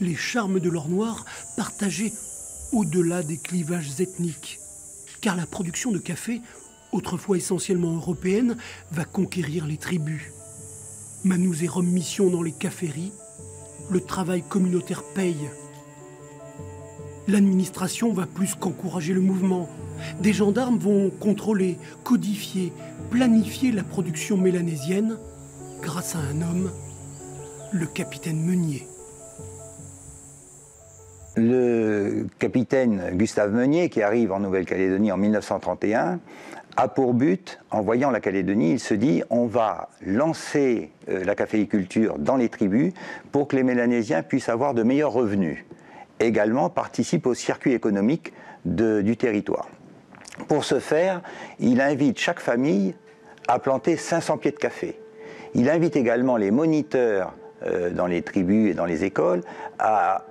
les charmes de l'or noir partagés au-delà des clivages ethniques. Car la production de café, autrefois essentiellement européenne, va conquérir les tribus. Manous et Rome mission dans les caféeries, le travail communautaire paye. L'administration va plus qu'encourager le mouvement. Des gendarmes vont contrôler, codifier, planifier la production mélanésienne grâce à un homme, le capitaine Meunier. Le capitaine Gustave Meunier, qui arrive en Nouvelle-Calédonie en 1931, a pour but, en voyant la Calédonie, il se dit on va lancer la caféiculture dans les tribus pour que les Mélanésiens puissent avoir de meilleurs revenus. Également participe au circuit économique du territoire. Pour ce faire, il invite chaque famille à planter 500 pieds de café. Il invite également les moniteurs dans les tribus et dans les écoles à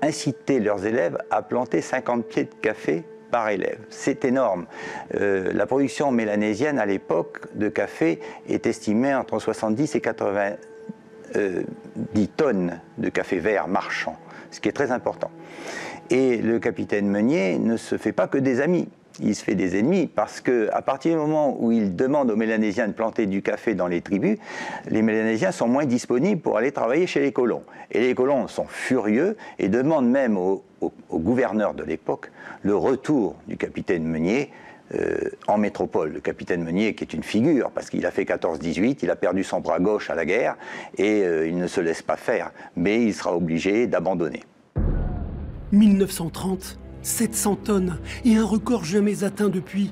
inciter leurs élèves à planter 50 pieds de café par élève. C'est énorme. La production mélanésienne à l'époque de café est estimée entre 70 et 90 tonnes de café vert marchand, ce qui est très important. Et le capitaine Meunier ne se fait pas que des amis. Il se fait des ennemis parce qu'à partir du moment où il demande aux Mélanésiens de planter du café dans les tribus, les Mélanésiens sont moins disponibles pour aller travailler chez les colons. Et les colons sont furieux et demandent même au gouverneur de l'époque le retour du capitaine Meunier en métropole. Le capitaine Meunier qui est une figure parce qu'il a fait 14-18, il a perdu son bras gauche à la guerre et il ne se laisse pas faire. Mais il sera obligé d'abandonner. 1930, 700 tonnes et un record jamais atteint depuis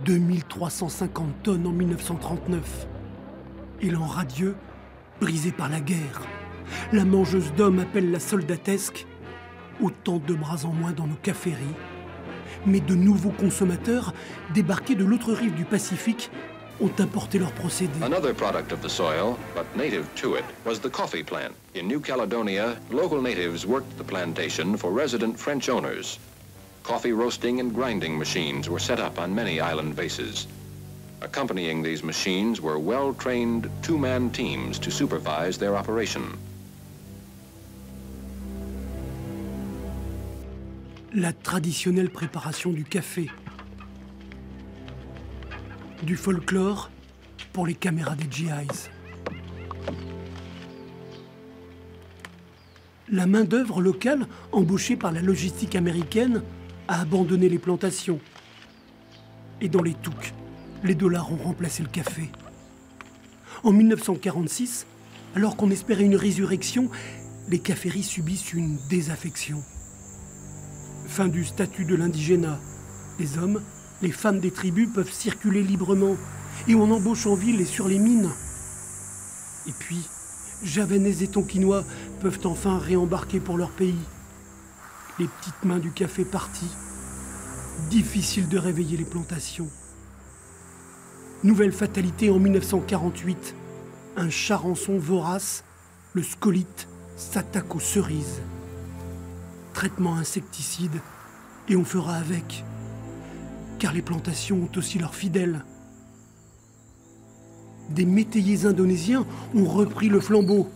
2350 tonnes en 1939. Élan radieux, brisé par la guerre. La mangeuse d'hommes appelle la soldatesque. Autant de bras en moins dans nos caféeries. Mais de nouveaux consommateurs, débarqués de l'autre rive du Pacifique, ont importé leurs procédés. Another product of the soil, but native to it, was the coffee plant. In New Caledonia, local natives worked the plantation for resident French owners. Coffee roasting and grinding machines were set up on many island bases. Accompanying these machines were well-trained two-man teams to supervise their operation. La traditionnelle préparation du café. Du folklore pour les caméras des GIs. La main-d'œuvre locale, embauchée par la logistique américaine, a abandonné les plantations. Et dans les touks, les dollars ont remplacé le café. En 1946, alors qu'on espérait une résurrection, les caféeries subissent une désaffection. Fin du statut de l'indigénat. Les hommes, les femmes des tribus peuvent circuler librement et on embauche en ville et sur les mines. Et puis, Javanais et Tonkinois peuvent enfin réembarquer pour leur pays. Les petites mains du café parties. Difficile de réveiller les plantations. Nouvelle fatalité en 1948. Un charançon vorace, le scolite, s'attaque aux cerises. Traitement insecticide, et on fera avec. Car les plantations ont aussi leurs fidèles. Des métayers indonésiens ont repris le flambeau.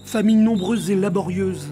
Familles nombreuses et laborieuses,